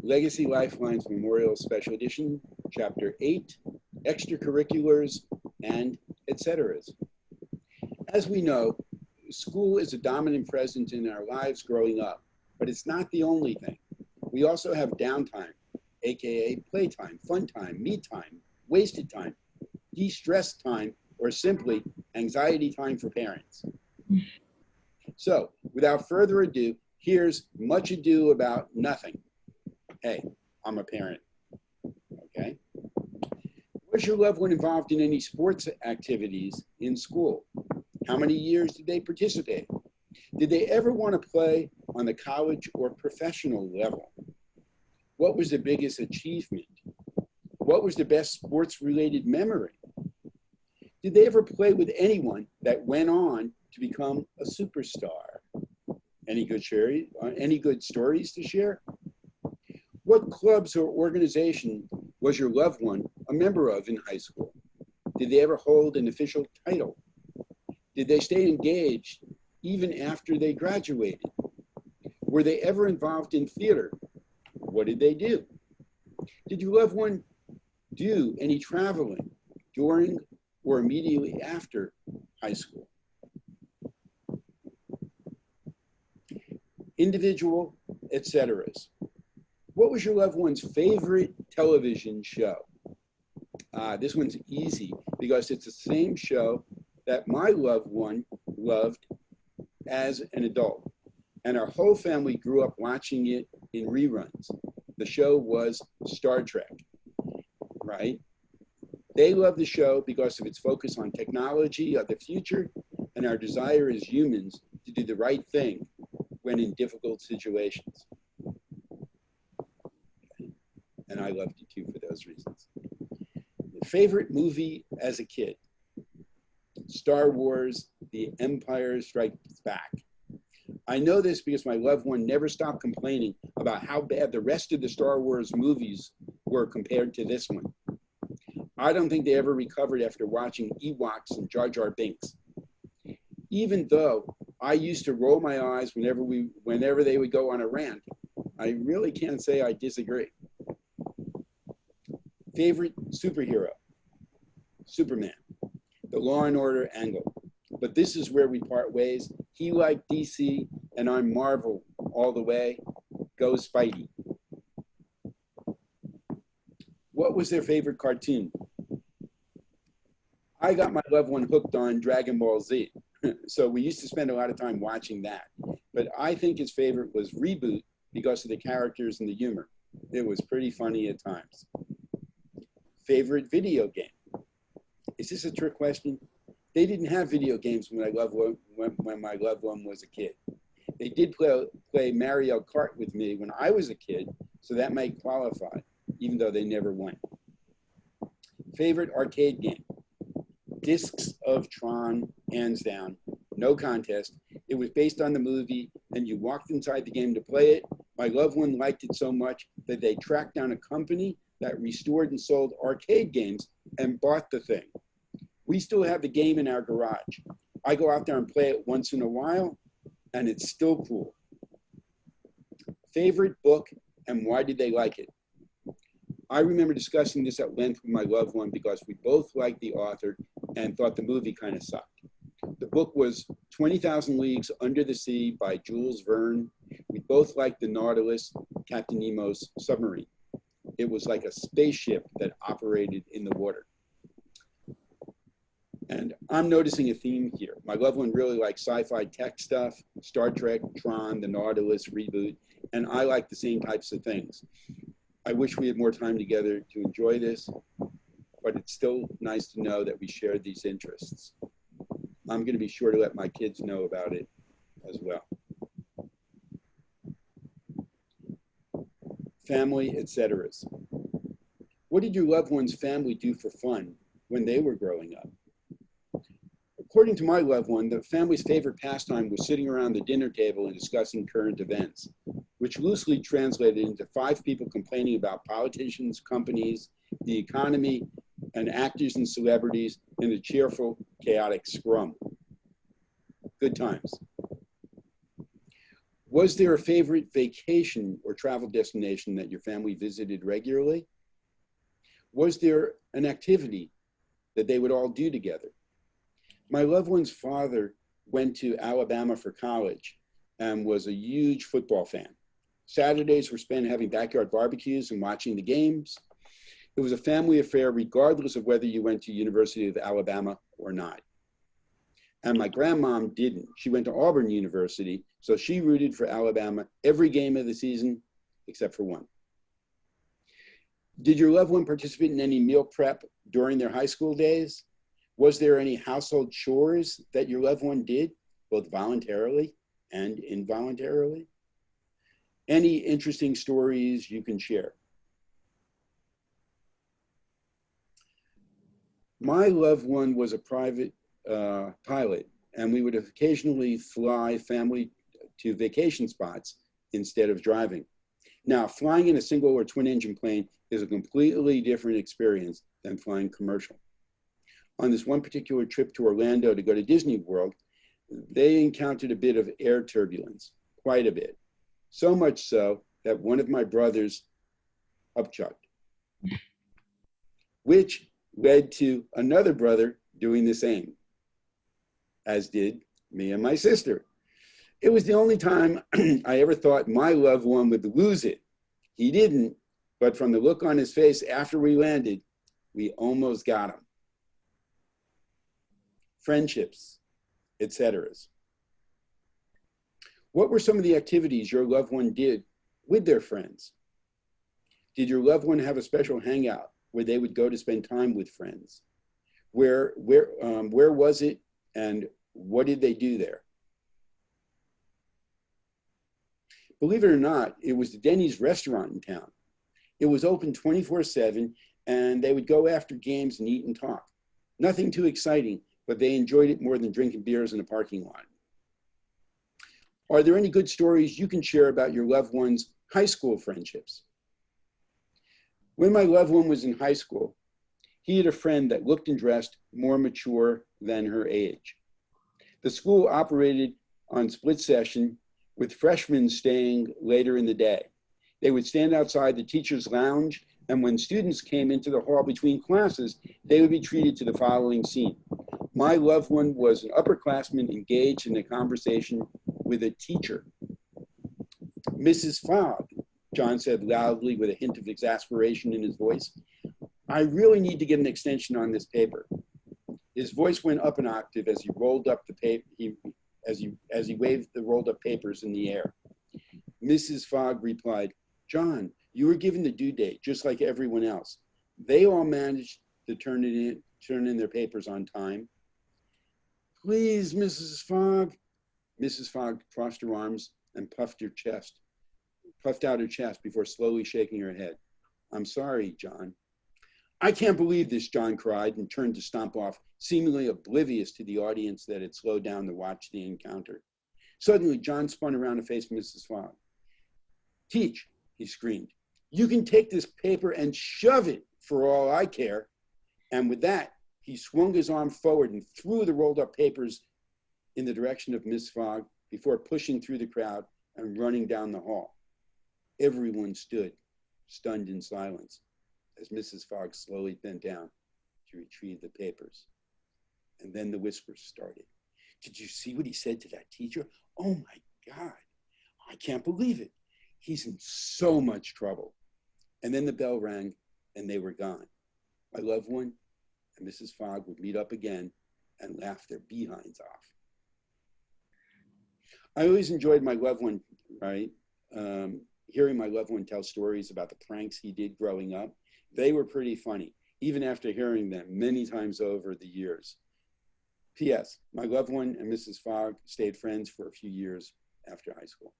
Legacy Lifelines Memorial Special Edition, Chapter 8, Extracurriculars and etc. As we know, school is a dominant presence in our lives growing up, but it's not the only thing. We also have downtime, aka playtime, fun time, me time, wasted time, de-stress time, or simply anxiety time for parents. So, without further ado, here's Much Ado About Nothing. Hey, I'm a parent, okay? Was your loved one involved in any sports activities in school? How many years did they participate? Did they ever want to play on the college or professional level? What was the biggest achievement? What was the best sports-related memory? Did they ever play with anyone that went on to become a superstar? Any good stories to share? What clubs or organization was your loved one a member of in high school? Did they ever hold an official title? Did they stay engaged even after they graduated? Were they ever involved in theater? What did they do? Did your loved one do any traveling during or immediately after high school? Individual, etc. What was your loved one's favorite television show? This one's easy because it's the same show that my loved one loved as an adult. And our whole family grew up watching it in reruns. The show was Star Trek, right? They loved the show because of its focus on technology of the future and our desire as humans to do the right thing when in difficult situations. And I loved it too for those reasons. Favorite movie as a kid? Star Wars, The Empire Strikes Back. I know this because my loved one never stopped complaining about how bad the rest of the Star Wars movies were compared to this one. I don't think they ever recovered after watching Ewoks and Jar Jar Binks. Even though I used to roll my eyes whenever they would go on a rant, I really can't say I disagree. Favorite superhero? Superman, the Law and Order angle. But this is where we part ways. He liked DC and I'm Marvel all the way. Go Spidey. What was their favorite cartoon? I got my loved one hooked on Dragon Ball Z. So we used to spend a lot of time watching that. But I think his favorite was Reboot because of the characters and the humor. It was pretty funny at times. Favorite video game? Is this a trick question? They didn't have video games when my loved one was a kid. They did play Mario Kart with me when I was a kid, so that might qualify, even though they never won. Favorite arcade game? Discs of Tron, hands down, no contest. It was based on the movie, and you walked inside the game to play it. My loved one liked it so much that they tracked down a company that restored and sold arcade games and bought the thing. We still have the game in our garage. I go out there and play it once in a while, and it's still cool. Favorite book, and why did they like it? I remember discussing this at length with my loved one because we both liked the author and thought the movie kind of sucked. The book was 20,000 Leagues Under the Sea by Jules Verne. We both liked the Nautilus, Captain Nemo's submarine. It was like a spaceship that operated in the water. And I'm noticing a theme here. My loved one really likes sci-fi tech stuff, Star Trek, Tron, the Nautilus, Reboot, and I like the same types of things. I wish we had more time together to enjoy this, but it's still nice to know that we share these interests. I'm going to be sure to let my kids know about it as well. Family, etc. What did your loved one's family do for fun when they were growing up? According to my loved one, the family's favorite pastime was sitting around the dinner table and discussing current events, which loosely translated into 5 people complaining about politicians, companies, the economy, and actors and celebrities in a cheerful, chaotic scrum. Good times. Was there a favorite vacation or travel destination that your family visited regularly? Was there an activity that they would all do together? My loved one's father went to Alabama for college and was a huge football fan. Saturdays were spent having backyard barbecues and watching the games. It was a family affair regardless of whether you went to University of Alabama or not. And my grandmom didn't. She went to Auburn University, so she rooted for Alabama every game of the season except for one. Did your loved one participate in any meal prep during their high school days? Was there any household chores that your loved one did, both voluntarily and involuntarily? Any interesting stories you can share? My loved one was a private pilot, and we would occasionally fly family to vacation spots instead of driving. Now, flying in a single or twin engine plane is a completely different experience than flying commercial. On this one particular trip to Orlando to go to Disney World, they encountered a bit of air turbulence, quite a bit. So much so that one of my brothers upchucked, which led to another brother doing the same, as did me and my sister. It was the only time I ever thought my loved one would lose it. He didn't, but from the look on his face after we landed, we almost got him. Friendships, etc. What were some of the activities your loved one did with their friends? Did your loved one have a special hangout where they would go to spend time with friends? Where was it, and what did they do there? Believe it or not, it was the Denny's restaurant in town. It was open 24/7, and they would go after games and eat and talk. Nothing too exciting, but they enjoyed it more than drinking beers in a parking lot. Are there any good stories you can share about your loved one's high school friendships? When my loved one was in high school, he had a friend that looked and dressed more mature than her age. The school operated on split session, with freshmen staying later in the day. They would stand outside the teacher's lounge, and when students came into the hall between classes, they would be treated to the following scene. My loved one was an upperclassman engaged in a conversation with a teacher. Mrs. Fogg, John said loudly with a hint of exasperation in his voice, I really need to get an extension on this paper. His voice went up an octave as he rolled up the paper, as he waved the rolled up papers in the air. Mrs. Fogg replied, John, you were given the due date just like everyone else. They all managed to turn in their papers on time. Please, Mrs. Fogg. Mrs. Fogg crossed her arms and puffed out her chest before slowly shaking her head. I'm sorry, John. I can't believe this, John cried and turned to stomp off, seemingly oblivious to the audience that had slowed down to watch the encounter. Suddenly, John spun around to face Mrs. Fogg. Teach, he screamed. You can take this paper and shove it for all I care. And with that, he swung his arm forward and threw the rolled up papers in the direction of Miss Fogg before pushing through the crowd and running down the hall. Everyone stood, stunned in silence, as Mrs. Fogg slowly bent down to retrieve the papers. And then the whispers started. Did you see what he said to that teacher? Oh my God, I can't believe it. He's in so much trouble. And then the bell rang and they were gone. My loved one and Mrs. Fogg would meet up again and laugh their behinds off. I always enjoyed my loved one, hearing my loved one tell stories about the pranks he did growing up. They were pretty funny, even after hearing them many times over the years. P.S. My loved one and Mrs. Fogg stayed friends for a few years after high school.